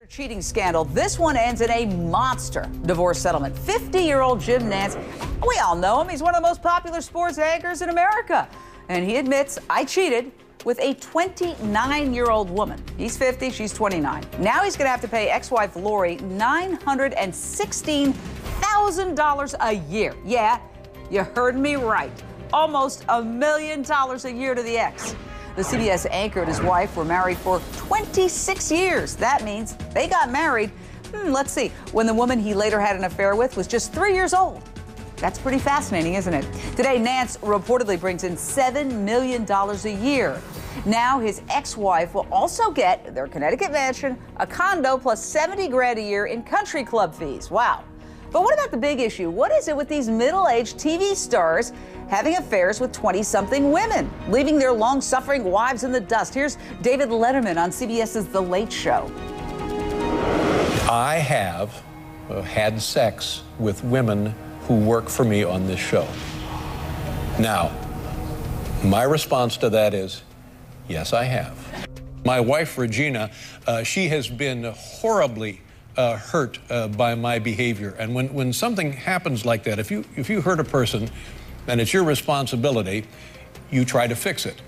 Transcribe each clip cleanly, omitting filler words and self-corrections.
Cheating scandal. This one ends in a monster divorce settlement. 50-year-old Jim Nantz, we all know him. He's one of the most popular sports anchors in America. And he admits, I cheated with a 29-year-old woman. He's 50, she's 29. Now he's going to have to pay ex-wife Lori $916,000 a year. Yeah, you heard me right. Almost $1 million a year to the ex. The CBS anchor and his wife were married for 26 years. That means they got married, let's see, when the woman he later had an affair with was just 3 years old. That's pretty fascinating, isn't it? Today, Nantz reportedly brings in $7 million a year. Now his ex-wife will also get their Connecticut mansion, a condo, plus 70 grand a year in country club fees. Wow. But what about the big issue? What is it with these middle-aged TV stars having affairs with 20-something women, leaving their long-suffering wives in the dust? Here's David Letterman on CBS's The Late Show. I have had sex with women who work for me on this show. Now, my response to that is, yes, I have. My wife, Regina, she has been horribly hurt by my behavior. And when something happens like that, if you hurt a person and it's your responsibility, you try to fix it.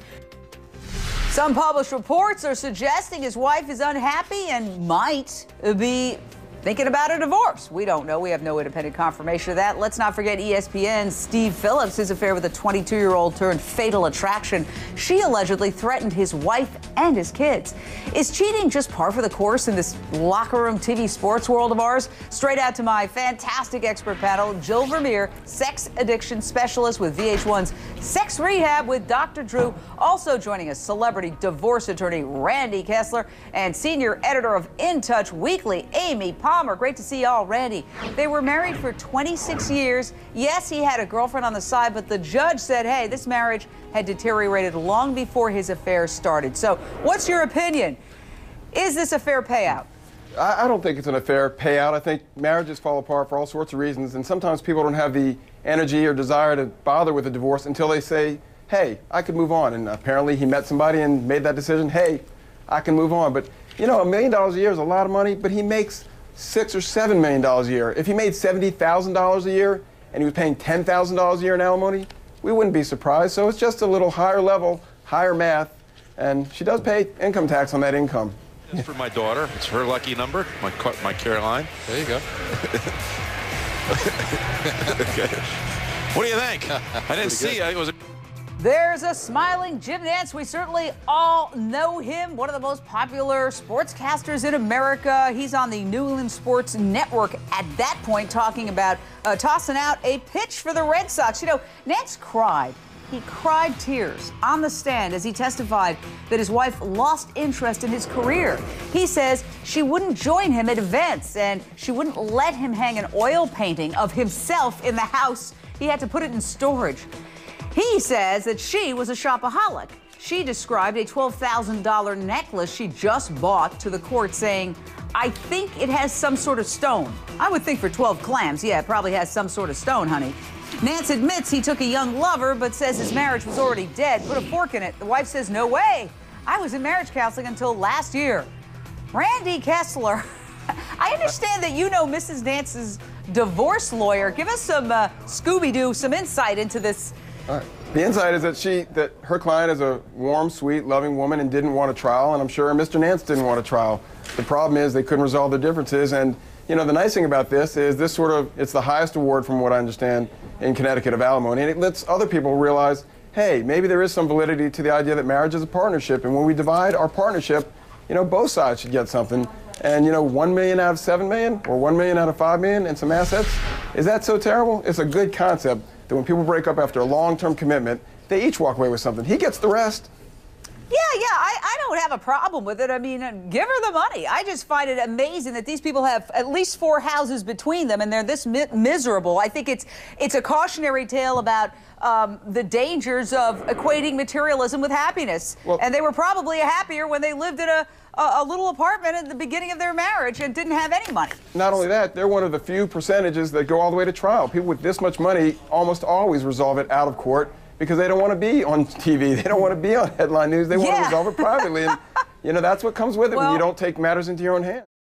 Some published reports are suggesting his wife is unhappy and might be thinking about a divorce. We don't know. We have no independent confirmation of that. Let's not forget ESPN's Steve Phillips, his affair with a 22-year-old turned fatal attraction. She allegedly threatened his wife and his kids. Is cheating just par for the course in this locker room TV sports world of ours? Straight out to my fantastic expert panel, Jill Vermeer, sex addiction specialist with VH1's Sex Rehab with Dr. Drew. Also joining us, celebrity divorce attorney Randy Kessler and senior editor of In Touch Weekly, Amy Palmer. Great to see y'all, Randy. They were married for 26 years. Yes, he had a girlfriend on the side, but the judge said, hey, this marriage had deteriorated long before his affair started. So what's your opinion? Is this a fair payout? I don't think it's an fair payout. I think marriages fall apart for all sorts of reasons, and sometimes people don't have the energy or desire to bother with a divorce until they say, hey, I could move on. And apparently he met somebody and made that decision, hey, I can move on. But, you know, $1 million a year is a lot of money, but he makes $6 or $7 million a year. If he made $70,000 a year and he was paying $10,000 a year in alimony, we wouldn't be surprised. So it's just a little higher level, higher math, and she does pay income tax on that income. It's for my daughter. It's her lucky number, my Caroline. There you go. Okay. What do you think? I didn't see. It was. There's a smiling Jim Nantz. We certainly all know him. One of the most popular sportscasters in America. He's on the New England Sports Network at that point talking about tossing out a pitch for the Red Sox. You know, Nantz cried. He cried tears on the stand as he testified that his wife lost interest in his career. He says she wouldn't join him at events and she wouldn't let him hang an oil painting of himself in the house. He had to put it in storage. He says that she was a shopaholic. She described a $12,000 necklace she just bought to the court, saying, I think it has some sort of stone. I would think for 12 clams, yeah, it probably has some sort of stone, honey. Nantz admits he took a young lover, but says his marriage was already dead. Put a fork in it. The wife says, no way. I was in marriage counseling until last year. Randy Kessler, I understand that you know Mrs. Nantz's divorce lawyer. Give us some Scooby-Doo, some insight into this. All right. The insight is that her client is a warm, sweet, loving woman and didn't want a trial, and I'm sure Mr. Nantz didn't want a trial. The problem is they couldn't resolve their differences, and you know, the nice thing about this is it's the highest award from what I understand in Connecticut of alimony, and it lets other people realize, hey, maybe there is some validity to the idea that marriage is a partnership, and when we divide our partnership, you know, both sides should get something. And you know, $1 million out of $7 million or $1 million out of $5 million and some assets, is that so terrible? It's a good concept that when people break up after a long-term commitment, they each walk away with something. He gets the rest. Yeah, I don't have a problem with it. I mean, give her the money. I just find it amazing that these people have at least 4 houses between them and they're this miserable. I think it's a cautionary tale about the dangers of equating materialism with happiness. Well, and they were probably happier when they lived in a little apartment at the beginning of their marriage and didn't have any money. Not only that, they're one of the few percentages that go all the way to trial. People with this much money almost always resolve it out of court because they don't want to be on TV. They don't want to be on headline news. They want to resolve it privately. And, you know, that's what comes with it when you don't take matters into your own hands.